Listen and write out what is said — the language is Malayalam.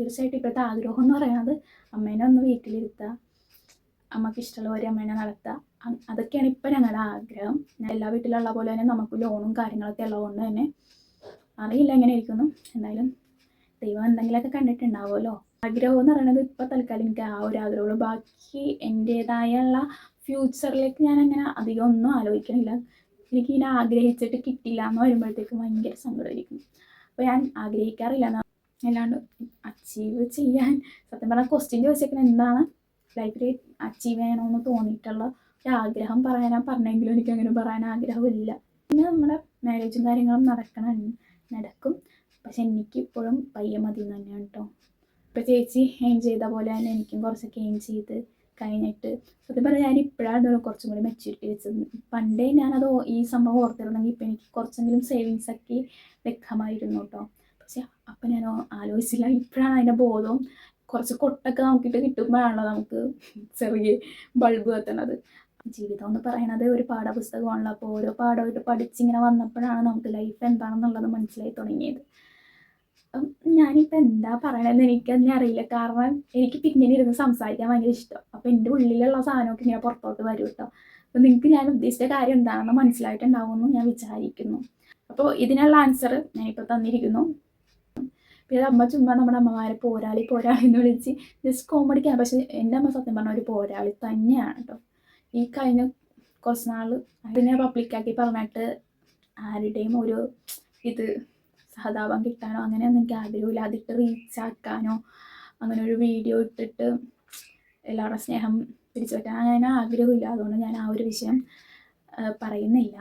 തീർച്ചയായിട്ടും ഇപ്പോഴത്തെ ആഗ്രഹം എന്ന് പറയുന്നത് അമ്മേനെ ഒന്ന് വീട്ടിലിരുത്തുക, അമ്മക്ക് ഇഷ്ടമുള്ള പോലെ അമ്മേനെ നടത്തുക. അതൊക്കെയാണ് ഇപ്പം ഞങ്ങളുടെ ആഗ്രഹം. എല്ലാ വീട്ടിലുള്ള പോലെ തന്നെ നമുക്ക് ലോണും കാര്യങ്ങളൊക്കെ ഉള്ളതുകൊണ്ട് തന്നെ അറിയില്ല എങ്ങനെ ഇരിക്കുന്നു. എന്തായാലും ദൈവം എന്തെങ്കിലുമൊക്കെ കണ്ടിട്ടുണ്ടാവുമല്ലോ. ആഗ്രഹം എന്ന് പറയുന്നത് ഇപ്പോൾ തൽക്കാലം എനിക്ക് ആ ഒരു ആഗ്രഹമുള്ളൂ. ബാക്കി എൻ്റേതായുള്ള ഫ്യൂച്ചറിലേക്ക് ഞാൻ അങ്ങനെ അധികം ഒന്നും ആലോചിക്കണില്ല. എനിക്കിങ്ങനെ ആഗ്രഹിച്ചിട്ട് കിട്ടില്ല എന്ന് വരുമ്പോഴത്തേക്കും ഭയങ്കര സങ്കടമായിരിക്കും. അപ്പോൾ ഞാൻ ആഗ്രഹിക്കാറില്ല. അല്ലാണ്ട് അച്ചീവ് ചെയ്യാൻ സത്യം പറഞ്ഞാൽ ക്വസ്റ്റ്യൻ ചോദിച്ചേക്കുന്നത് എന്താണ് ലൈഫിൽ അച്ചീവ് ചെയ്യണമെന്ന് തോന്നിയിട്ടുള്ള ഒരാഗ്രഹം പറഞ്ഞെങ്കിലും എനിക്കങ്ങനെ പറയാൻ ആഗ്രഹമില്ല. പിന്നെ നമ്മുടെ മാരേജും കാര്യങ്ങളും നടക്കും. പക്ഷെ എനിക്കിപ്പോഴും പയ്യെ മതി തന്നെയാണ് കേട്ടോ. ഇപ്പോൾ ചേച്ചി എയിം ചെയ്ത പോലെ തന്നെ എനിക്കും കുറച്ചൊക്കെ എയിം ചെയ്ത് കഴിഞ്ഞിട്ട് സത്യം പറഞ്ഞാൽ ഞാൻ ഇപ്പോഴാണ് കുറച്ചും കൂടി മെച്യൂരിറ്റി വെച്ചത്. പണ്ടേ ഞാനത് ഈ സംഭവം ഓർത്തിരുന്നെങ്കിൽ ഇപ്പം എനിക്ക് കുറച്ചെങ്കിലും സേവിങ്സൊക്കെ വെക്കാമായിരുന്നു കേട്ടോ. പക്ഷെ അപ്പം ഞാൻ ആലോചിച്ചില്ല. ഇപ്പോഴാണ് അതിൻ്റെ ബോധവും. കുറച്ച് കൊട്ടൊക്കെ നോക്കിയിട്ട് കിട്ടുമ്പോഴാണല്ലോ നമുക്ക് ചെറിയ ബൾബ് കത്തണത്. ജീവിതം എന്ന് പറയണത് ഒരു പാഠപുസ്തകമാണല്ലോ. അപ്പോൾ ഓരോ പാഠമായിട്ട് പഠിച്ചിങ്ങനെ വന്നപ്പോഴാണ് നമുക്ക് ലൈഫ് എന്താണെന്നുള്ളത് മനസ്സിലായി തുടങ്ങിയത്. ഞാനിപ്പോൾ എന്താ പറയണതെന്ന് എനിക്കതിനെ അറിയില്ല. കാരണം എനിക്കിപ്പോൾ ഇങ്ങനെ ഇരുന്ന് സംസാരിക്കാൻ ഭയങ്കര ഇഷ്ടം. അപ്പോൾ എൻ്റെ ഉള്ളിലുള്ള സാധനമൊക്കെ ഇങ്ങനെ പുറത്തോട്ട് വരും കേട്ടോ. അപ്പോൾ നിങ്ങൾക്ക് ഞാൻ ഉദ്ദേശിച്ച കാര്യം എന്താണെന്ന് മനസ്സിലായിട്ടുണ്ടാവുമെന്ന് ഞാൻ വിചാരിക്കുന്നു. അപ്പോൾ ഇതിനുള്ള ആൻസർ ഞാനിപ്പോൾ തന്നിരിക്കുന്നു. പിന്നെ അമ്മ ചുമ്മാ നമ്മുടെ അമ്മമാരെ പോരാളി എന്ന് വിളിച്ച് ജസ്റ്റ് കോമഡിക്കാണ്. പക്ഷെ എൻ്റെ അമ്മ സത്യം പറഞ്ഞ ഒരു പോരാളി തന്നെയാണ് കേട്ടോ. ഈ കഴിഞ്ഞ കുറച്ച് നാൾ അതിനെ പബ്ലിക്കാക്കി പറഞ്ഞിട്ട് ആരുടെയും ഒരു ഇത് സഹതാപം കിട്ടാനോ അങ്ങനെയൊന്നും എനിക്ക് ആഗ്രഹമില്ല. അതിട്ട് റീച്ചാക്കാനോ അങ്ങനെ ഒരു വീഡിയോ ഇട്ടിട്ട് എല്ലാവരുടെ സ്നേഹം പിടിച്ചു പറ്റാൻ അങ്ങനെ ആഗ്രഹമില്ല. അതുകൊണ്ട് ഞാൻ ആ ഒരു വിഷയം പറയുന്നില്ല.